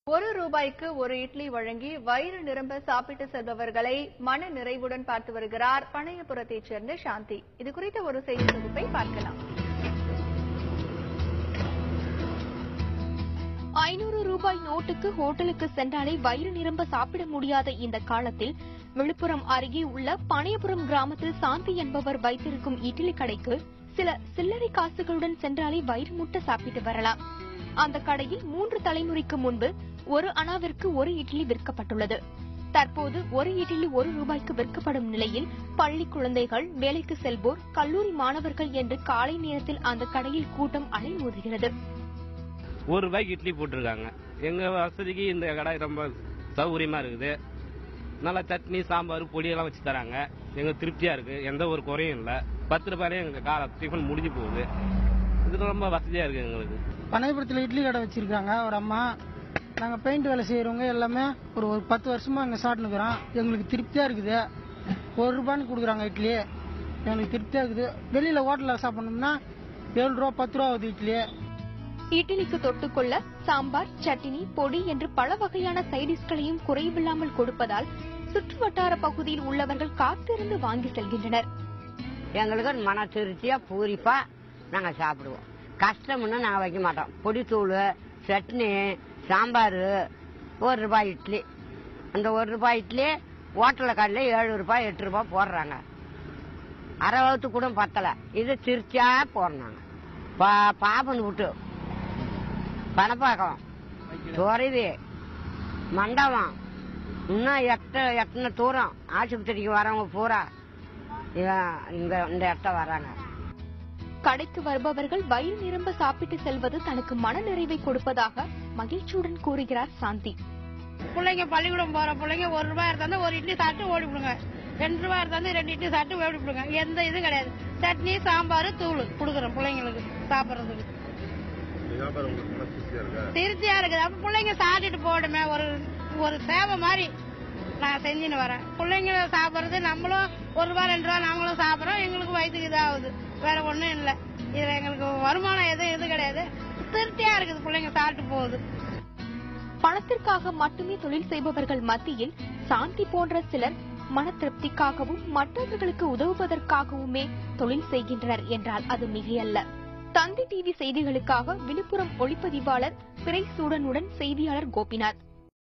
ரூபாய்க்கு ஒரு இட்லி வழங்கி வயிறு நிரம்ப சாப்பிட்டு செல்பவர்களை மன நிறைவுடன் பார்த்து வருகிறார் பனையபுரத்தைச் சேர்ந்த சாந்தி. இது குறித்த ஒரு செய்தி தொகுப்பை பார்க்கலாம். 500 ரூபாய் நோட்டுக்கு ஹோட்டலுக்கு சென்றாலே வயிறு நிரம்ப சாப்பிட முடியாத இந்த காலத்தில் விழுப்புரம் அருகே உள்ள பனையபுரம் கிராமத்தில் சாந்தி என்பவர் வைத்திருக்கும் இட்லி கடைக்கு சில சில்லறை காசுகளுடன் சென்றாலே வயிறு முட்ட சாப்பிட்டு வரலாம். அந்த கடையில் 3 தலைமுறைக்கு முன்பு ஒரு அணாவிற்கு ஒரு இட்லி விற்கப்பட்டுள்ளது. தற்போது ஒரு இட்லி 1 ரூபாய்க்கு விற்கப்படும் நிலையில் பள்ளி குழந்தைகள், வேலைக்கு செல்வோர், கல்லூரி மாணவர்கள் என்று காலை நேரத்தில் அந்த கடையில் கூட்டம் அலைமோதுகிறது. 1 ரூபாய்க்கு இட்லி போட்டிருக்காங்க. எங்க வசதிக்கு இந்த கடை ரொம்ப சௌகரியமா இருக்குது. நல்லா சட்னி, சாம்பார், பொடியெல்லாம் வச்சு தராங்க. எங்க திருப்தியா இருக்கு. எந்த ஒரு குறையும் இல்லை. 10 ரூபாயிலே எங்க கால டிஃபன் முடிஞ்சு போகுது. இது ரொம்ப வசதியா இருக்கு எங்களுக்கு. பனையபுரத்தில் இட்லி கடை வச்சிருக்காங்க ஒரு அம்மா. நாங்கள் பெயிண்ட் வேலை செய்யறவங்க எல்லாமே ஒரு 10 வருஷமா அங்கே சாப்பிட்டுக்கிறோம். எங்களுக்கு திருப்தியா இருக்குது. 1 ரூபான்னு கொடுக்குறாங்க இட்லி. எங்களுக்கு திருப்தியா இருக்குது. வெளியில ஹோட்டலில் சாப்பிடணும்னா 7 ரூபா 10 ரூபா ஆகுது இட்லி. இட்லிக்கு தொட்டுக்கொள்ள சாம்பார், சட்னி, பொடி என்று பல வகையான சைடிஷ்களையும் குறைவில்லாமல் கொடுப்பதால் சுற்று வட்டார பகுதியில் உள்ளவர்கள் காத்திருந்து வாங்கி செல்கின்றனர். எங்களுக்கு மன திருப்தியா பூரிப்பா நாங்க சாப்பிடுவோம். கஷ்டம்னு நாங்க வைக்க மாட்டோம். பொடித்தூள், சட்னி, சாம்பார், 1 ரூபாய் இட்லி. அந்த 1 ரூபாய் இட்லி ஹோட்டல கடையில் 7 ரூபாய் 8 ரூபாய் போடுறாங்க. அரை வகுத்து கூட பத்தல. இது திருச்சியா போடுறாங்க. பாபன் விட்டு பணப்பாக்கம், துறவி, மண்டபம், இன்னும் எத்தனை தூரம் ஆஸ்பத்திரிக்கு வரவங்க பூரா இந்த இடத்த வராங்க. கடைக்கு வருபவர்கள் வயிறு நிரம்ப சாப்பிட்டு செல்வது தனக்கு மன நிறைவை கொடுப்பதாக மகிழ்ச்சியுடன் கூறுகிறார் சாந்தி. பிள்ளைங்க பள்ளிக்கூடம் போற பிள்ளைங்க 1 ரூபாய் இருந்தா 1 இட்லி சாப்பிட்டு ஓடிவிடுங்க. 2 ரூபாய் இருந்தா 2 இட்லி சாப்பிட்டு ஓடிவிடுங்க. எந்த இது கிடையாது. சட்னி, சாம்பார், தூள் கொடுக்குறோம் பிள்ளைங்களுக்கு சாப்பிட்றதுக்கு. திருப்தியா இருக்குது. அப்ப பிள்ளைங்க சாப்பிட்டுட்டு போடுமே. ஒரு சேவை மாதிரி நான் செஞ்சுன்னு வரேன். பிள்ளைங்க சாப்பிட்றது நம்மளும் 1 ரூபாய் 2 ரூபாய் நாங்களும் சாப்பிட்றோம். எங்களுக்கு வயிற்றுக்கு இதாகுது. வேற ஒண்ணும் இல்லை. இதுல எங்களுக்கு வருமானம் எதுவும் கிடையாது. திருப்தியா இருக்குது. பிள்ளைங்க சாப்பிட்டு போகுது. பணத்திற்காக மட்டுமே தொழில் செய்பவர்கள் மத்தியில் சாந்தி போன்ற சிலர் மன திருப்திக்காகவும் மற்றவர்களுக்கு உதவுவதற்காகவுமே தொழில் செய்கின்றனர் என்றால் அது மிகையல்ல. தந்தி டிவி செய்திகளுக்காக விழுப்புரம் ஒளிப்பதிவாளர் பிறை சூடனுடன் செய்தியாளர் கோபிநாத்.